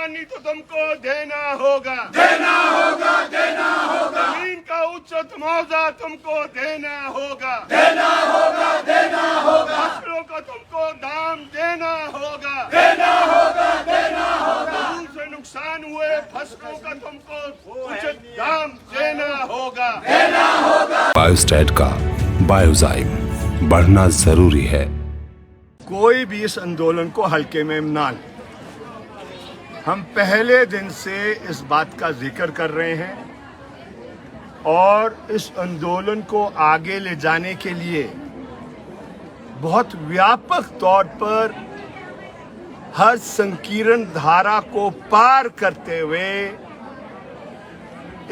पानी तो तुमको देना होगा, देना होगा, देना होगा, जमीन का उचित मुआवजा तुमको देना होगा, देना होगा, देना होगा, फसलों का तुमको दाम देना होगा, देना होगा, देना होगा, धूल से नुकसान हुए फसलों का तुमको उचित दाम देना होगा, देना होगा। बायोस्टैट का बायोजाइम बढ़ना जरूरी है। कोई भी इस आंदोलन को हल्के में ना ले। हम पहले दिन से इस बात का जिक्र कर रहे हैं और इस आंदोलन को आगे ले जाने के लिए बहुत व्यापक तौर पर हर संकीर्ण धारा को पार करते हुए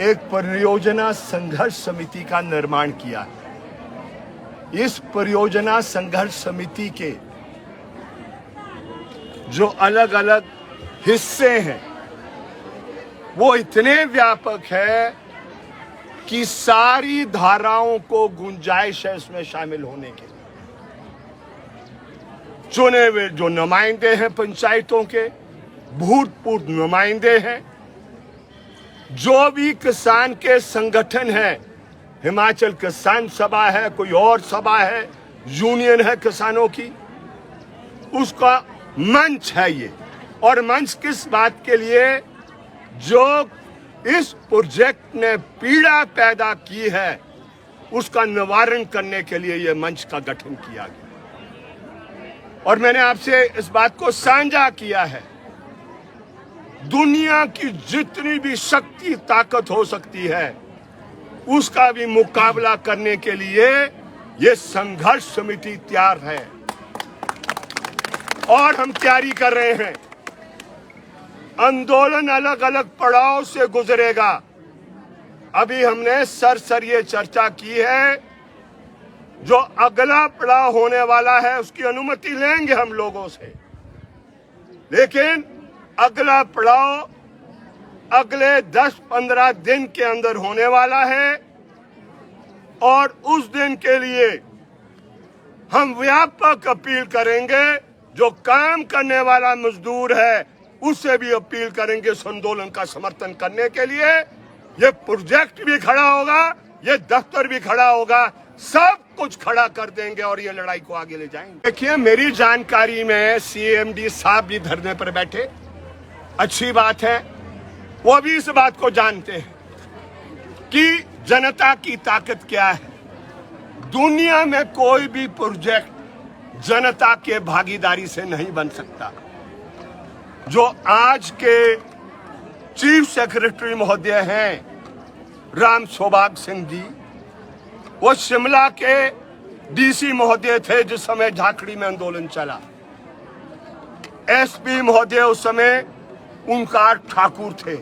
एक परियोजना संघर्ष समिति का निर्माण किया है। इस परियोजना संघर्ष समिति के जो अलग अलग हिस्से हैं वो इतने व्यापक है कि सारी धाराओं को गुंजाइश है इसमें शामिल होने के। चुने हुए जो नुमाइंदे हैं पंचायतों के, भूतपूर्व नुमाइंदे हैं, जो भी किसान के संगठन है, हिमाचल किसान सभा है, कोई और सभा है, यूनियन है किसानों की, उसका मंच है ये। और मंच किस बात के लिए? जो इस प्रोजेक्ट ने पीड़ा पैदा की है उसका निवारण करने के लिए ये मंच का गठन किया गया। और मैंने आपसे इस बात को साझा किया है, दुनिया की जितनी भी शक्ति ताकत हो सकती है उसका भी मुकाबला करने के लिए ये संघर्ष समिति तैयार है और हम तैयारी कर रहे हैं। आंदोलन अलग अलग पड़ाव से गुजरेगा। अभी हमने सरसरिये चर्चा की है, जो अगला पड़ाव होने वाला है उसकी अनुमति लेंगे हम लोगों से, लेकिन अगला पड़ाव अगले 10-15 दिन के अंदर होने वाला है और उस दिन के लिए हम व्यापक अपील करेंगे। जो काम करने वाला मजदूर है उससे भी अपील करेंगे इस आंदोलन का समर्थन करने के लिए। ये प्रोजेक्ट भी खड़ा होगा, ये दफ्तर भी खड़ा होगा, सब कुछ खड़ा कर देंगे और ये लड़ाई को आगे ले जाएंगे। देखिए, मेरी जानकारी में सीएमडी साहब भी धरने पर बैठे, अच्छी बात है, वो भी इस बात को जानते हैं कि जनता की ताकत क्या है। दुनिया में कोई भी प्रोजेक्ट जनता के भागीदारी से नहीं बन सकता। जो आज के चीफ सेक्रेटरी महोदय हैं राम सौभाग सिंह जी, वो शिमला के डीसी महोदय थे जिस समय झाकड़ी में आंदोलन चला। एसपी महोदय उस समय ओंकार ठाकुर थे।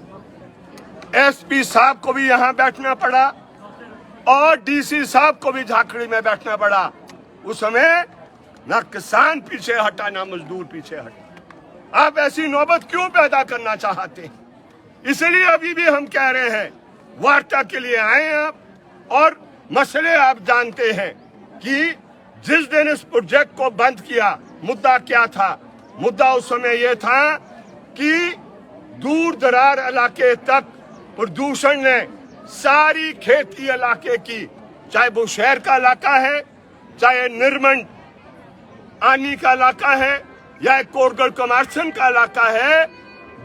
एसपी साहब को भी यहां बैठना पड़ा और डीसी साहब को भी झाकड़ी में बैठना पड़ा। उस समय ना किसान पीछे हटा ना मजदूर पीछे हटा। आप ऐसी नौबत क्यों पैदा करना चाहते हैं? इसलिए अभी भी हम कह रहे हैं, वार्ता के लिए आए आप, और मसले आप जानते हैं कि जिस दिन इस प्रोजेक्ट को बंद किया, मुद्दा क्या था? मुद्दा उस समय यह था कि दूर दरार इलाके तक प्रदूषण ने सारी खेती इलाके की, चाहे वो शहर का इलाका है, चाहे निर्मंड आनी का इलाका है या कोरगढ़ कमारसन का इलाका है,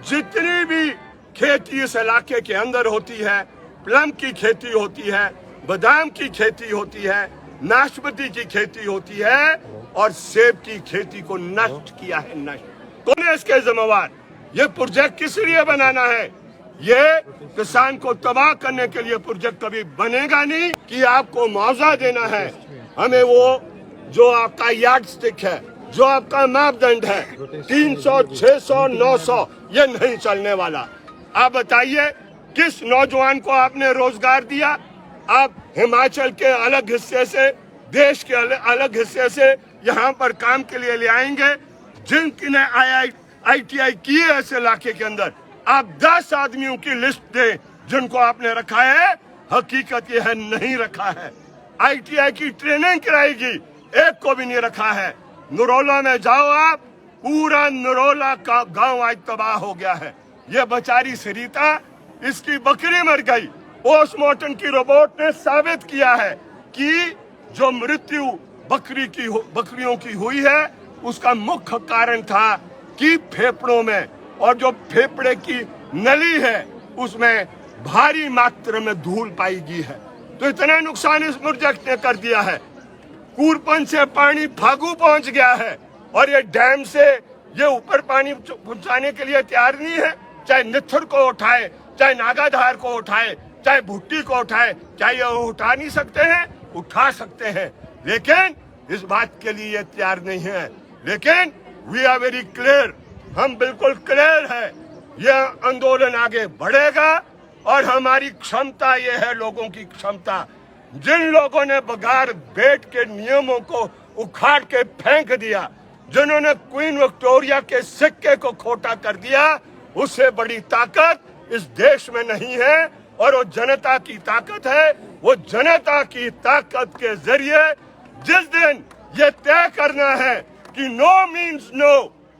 जितनी भी खेती इस इलाके के अंदर होती है, प्लम की खेती होती है, बादाम की खेती होती है, नाशपाती की खेती होती है और सेब की खेती को नष्ट किया है। नष्ट कौन है इसके जिम्मेवार? ये प्रोजेक्ट किस लिए बनाना है? ये किसान को तबाह करने के लिए प्रोजेक्ट कभी बनेगा नहीं। कि आपको मुआवजा देना है, हमें वो जो आपका यार्ड स्टिक है, जो आपका मापदंड है 300, 600, 900, ये नहीं चलने वाला। आप बताइए किस नौजवान को आपने रोजगार दिया? आप हिमाचल के अलग हिस्से से, देश के अलग हिस्से से यहाँ पर काम के लिए ले आएंगे। जिनने ITI की है इस इलाके के अंदर, आप 10 आदमियों की लिस्ट दें जिनको आपने रखा है। हकीकत यह है नहीं रखा है। ITI की ट्रेनिंग कराएगी, एक को भी नहीं रखा है। नरोला में जाओ आप, पूरा नरोला का गांव आज तबाह हो गया है। ये बेचारी सरिता, इसकी बकरी मर गई। पोस्टमार्टम की रिपोर्ट ने साबित किया है कि जो मृत्यु बकरियों की हुई है उसका मुख्य कारण था कि फेफड़ों में, और जो फेफड़े की नली है उसमें भारी मात्रा में धूल पाई गई है। तो इतना नुकसान इस प्रोजेक्ट ने कर दिया है। कूरपन से पानी फागू पहुंच गया है और ये डैम से ये ऊपर पानी पहुंचाने के लिए तैयार नहीं है। चाहे निथुर को उठाए, चाहे नागाधार को उठाए, चाहे भुट्टी को उठाए, चाहे ये उठा नहीं सकते हैं, उठा सकते हैं, लेकिन इस बात के लिए ये तैयार नहीं है। लेकिन वी आर वेरी क्लियर, हम बिल्कुल क्लियर है, यह आंदोलन आगे बढ़ेगा और हमारी क्षमता ये है, लोगों की क्षमता। जिन लोगों ने बगैर बेट के नियमों को उखाड़ के फेंक दिया, जिन्होंने क्वीन विक्टोरिया के सिक्के को खोटा कर दिया, उससे बड़ी ताकत इस देश में नहीं है। और वो जनता की ताकत है। वो जनता की ताकत के जरिए जिस दिन ये तय करना है कि नो मीन्स नो,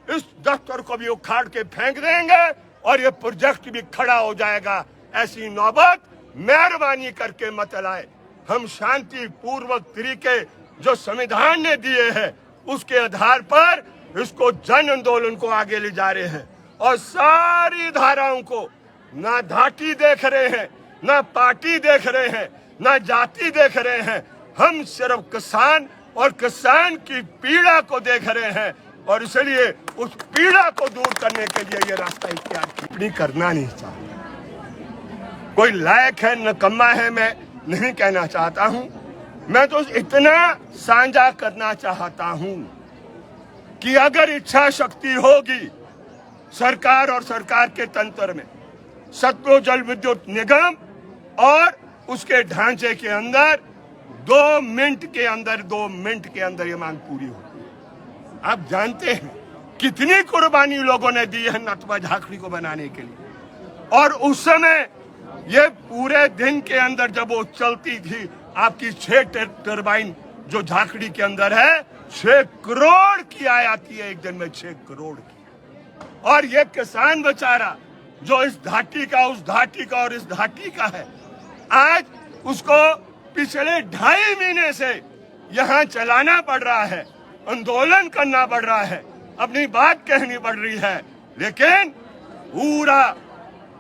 इस दफ्तर को भी उखाड़ के फेंक देंगे और ये प्रोजेक्ट भी खड़ा हो जाएगा। ऐसी नौबत मेहरबानी करके मत लाए। हम शांति पूर्वक तरीके जो संविधान ने दिए हैं उसके आधार पर इसको जन आंदोलन को आगे ले जा रहे हैं और सारी धाराओं को, ना धाटी देख रहे हैं, ना पार्टी देख रहे हैं, ना जाति देख रहे हैं। हम सिर्फ किसान और किसान की पीड़ा को देख रहे हैं और इसलिए उस पीड़ा को दूर करने के लिए ये रास्ता इख्तियार टिप्पणी करना नहीं चाहता। कोई लायक है, नकम्मा है, मैं नहीं कहना चाहता हूं। मैं तो इतना साझा करना चाहता हूं कि अगर इच्छा शक्ति होगी सरकार और सरकार के तंत्र में, सतलुज जल विद्युत निगम और उसके ढांचे के अंदर 2 मिनट के अंदर ये मांग पूरी होती है। आप जानते हैं कितनी कुर्बानी लोगों ने दी है नथवा झाखड़ी को बनाने के लिए। और उस समय ये पूरे दिन के अंदर जब वो चलती थी, आपकी 6 टरबाइन जो झाखड़ी के अंदर है, 6 करोड़ की आती है एक दिन में, 6 करोड़ की। और ये किसान बेचारा जो इस घाटी का, उस घाटी का और इस घाटी का है, आज उसको पिछले 2.5 महीने से यहाँ चलाना पड़ रहा है, आंदोलन करना पड़ रहा है, अपनी बात कहनी पड़ रही है। लेकिन पूरा,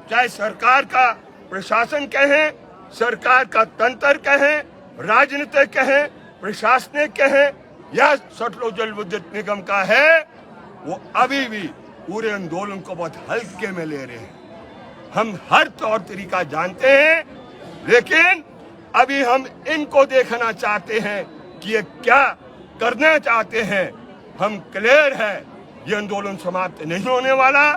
चाहे सरकार का प्रशासन कहें, सरकार का तंत्र कहें, राजनीतिक कहें, प्रशासनिक कहें या सतलुज जल विद्युत निगम का है, वो अभी भी पूरे आंदोलन को बहुत हल्के में ले रहे हैं। हम हर तौर तरीका जानते हैं, लेकिन अभी हम इनको देखना चाहते हैं कि ये क्या करना चाहते हैं। हम क्लियर है, ये आंदोलन समाप्त नहीं होने वाला।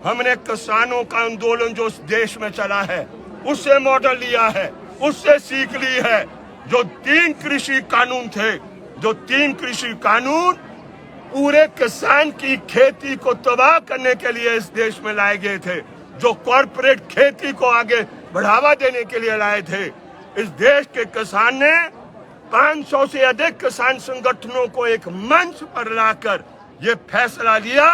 हमने किसानों का आंदोलन जो इस देश में चला है उससे मॉडल लिया है, उससे सीख ली है। जो 3 कृषि कानून थे, जो 3 कृषि कानून पूरे किसान की खेती को तबाह करने के लिए इस देश में लाए गए थे, जो कॉर्पोरेट खेती को आगे बढ़ावा देने के लिए लाए थे, इस देश के किसान ने 500 से अधिक किसान संगठनों को एक मंच पर लाकर ये फैसला लिया,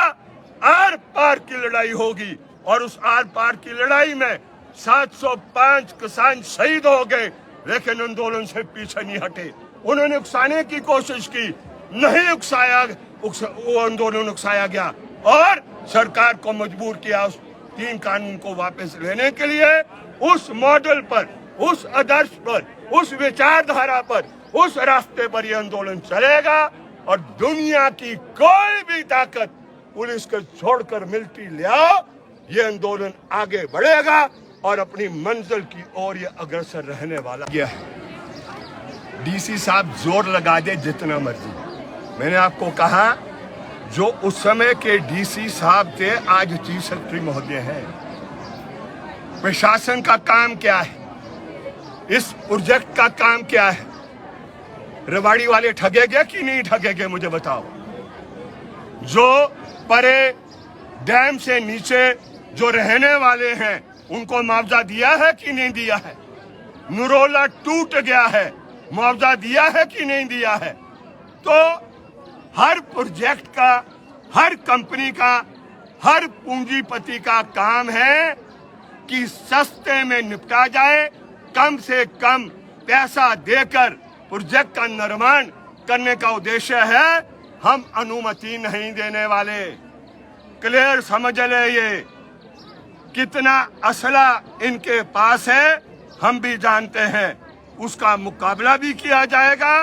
आर पार की लड़ाई होगी। और उस आर पार की लड़ाई में 705 किसान शहीद हो गए, लेकिन आंदोलन से पीछे नहीं हटे। उन्होंने उकसाने की कोशिश की, नहीं उकसाया, वो आंदोलन उकसाया गया और सरकार को मजबूर किया उस 3 कानून को वापस लेने के लिए। उस मॉडल पर, उस आदर्श पर, उस विचारधारा पर, उस रास्ते पर यह आंदोलन चलेगा और दुनिया की कोई भी ताकत पुलिस को छोड़कर मिलिट्री ले आओ, ये आंदोलन आगे बढ़ेगा और अपनी मंजिल की ओर ये अग्रसर रहने वाला है। डीसी साहब जोर लगा दे जितना मर्जी। मैंने आपको कहा, जो उस समय के डीसी साहब थे आज चीफ सेक्रेटरी महोदय हैं। प्रशासन का काम क्या है, इस प्रोजेक्ट का काम क्या है? रेवाड़ी वाले ठगेगे कि नहीं ठगेगे, मुझे बताओ। जो परे डैम से नीचे जो रहने वाले हैं उनको मुआवजा दिया है कि नहीं दिया है? नरोला टूट गया है, मुआवजा दिया है कि नहीं दिया है? तो हर प्रोजेक्ट का, हर कंपनी का हर पूंजीपति का काम है कि सस्ते में निपटा जाए, कम से कम पैसा देकर प्रोजेक्ट का निर्माण करने का उद्देश्य है। हम अनुमति नहीं देने वाले। क्लियर समझ ले, ये कितना असला इनके पास है हम भी जानते हैं। उसका मुकाबला भी किया जाएगा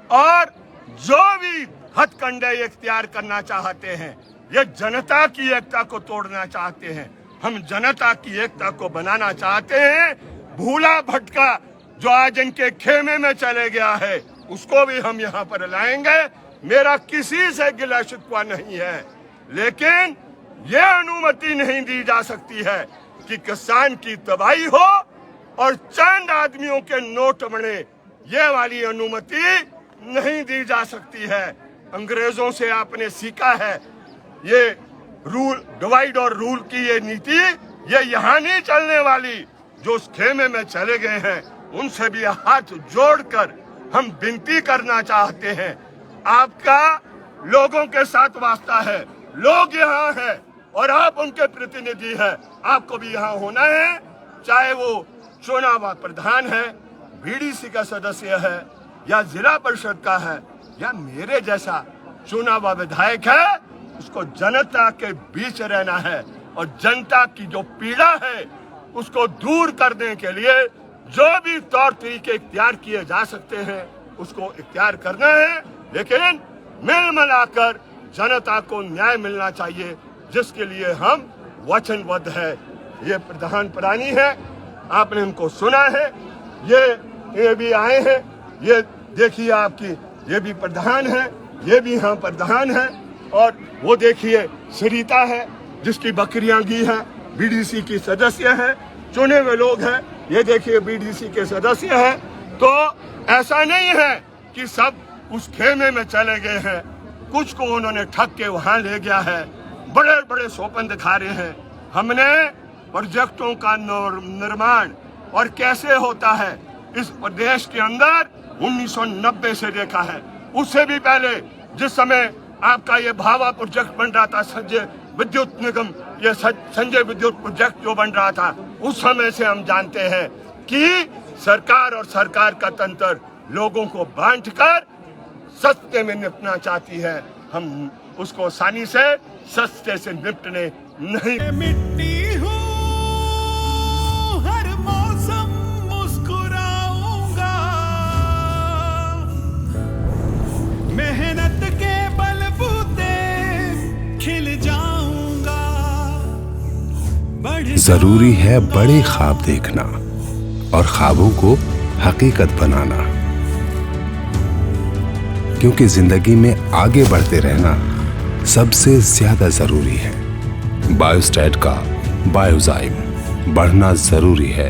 और जो भी हथकंडे इख्तियार करना चाहते हैं, ये जनता की एकता को तोड़ना चाहते हैं, हम जनता की एकता को बनाना चाहते हैं। भूला भटका जो आज इनके खेमे में चले गया है, उसको भी हम यहाँ पर लाएंगे। मेरा किसी से गिला शिकवा नहीं है, लेकिन ये अनुमति नहीं दी जा सकती है कि किसान की तबाही हो और चंद आदमियों के नोट बने। ये वाली अनुमति नहीं दी जा सकती है। अंग्रेजों से आपने सीखा है, ये रूल डिवाइड और रूल की ये नीति, ये यहाँ नहीं चलने वाली। जो उस खेमे में चले गए हैं, उनसे भी हाथ जोड़कर हम विनती करना चाहते हैं। आपका लोगों के साथ वास्ता है, लोग यहाँ हैं और आप उनके प्रतिनिधि हैं। आपको भी यहाँ होना है, चाहे वो चुनाव प्रधान है, बीडीसी का सदस्य है, या जिला परिषद का है, या मेरे जैसा चुनाव विधायक है। उसको जनता के बीच रहना है और जनता की जो पीड़ा है उसको दूर करने के लिए जो भी तौर तरीके इख्तियार किए जा सकते हैं उसको इख्तियार करना है। लेकिन मिल मिलाकर जनता को न्याय मिलना चाहिए, जिसके लिए हम वचनबद्ध है। ये प्रधान प्राणी है, आपने इनको सुना है, ये भी आए हैं। ये देखिए आपकी, ये भी प्रधान है, ये भी यहाँ प्रधान है। और वो देखिए सरिता है जिसकी बकरियां गी है, बीडीसी की सदस्य है, चुने हुए लोग हैं। ये देखिए बीडीसी के सदस्य हैं। तो ऐसा नहीं है कि सब उस खेमे में चले गए हैं, कुछ को उन्होंने ठग के वहां ले गया है। बड़े बड़े सोपन दिखा रहे हैं। हमने प्रोजेक्टों का निर्माण और कैसे होता है इस प्रदेश के अंदर 1990 से देखा है। उससे भी पहले जिस समय आपका ये भावा प्रोजेक्ट बन रहा था, संजय विद्युत निगम, ये संजय विद्युत प्रोजेक्ट जो बन रहा था, उस समय से हम जानते हैं कि सरकार और सरकार का तंत्र लोगों को बांटकर सस्ते में निपटना चाहती है। हम उसको आसानी से सस्ते से निपटने नहीं। मिट्टी हूँ, हर मौसम मुस्कुराऊंगा, मेहनत के बलबूते खिल जाऊंगा। जरूरी है बड़े ख्वाब देखना और ख्वाबों को हकीकत बनाना, क्योंकि जिंदगी में आगे बढ़ते रहना सबसे ज्यादा जरूरी है। बायोस्टैट का बायोजाइम, बढ़ना जरूरी है।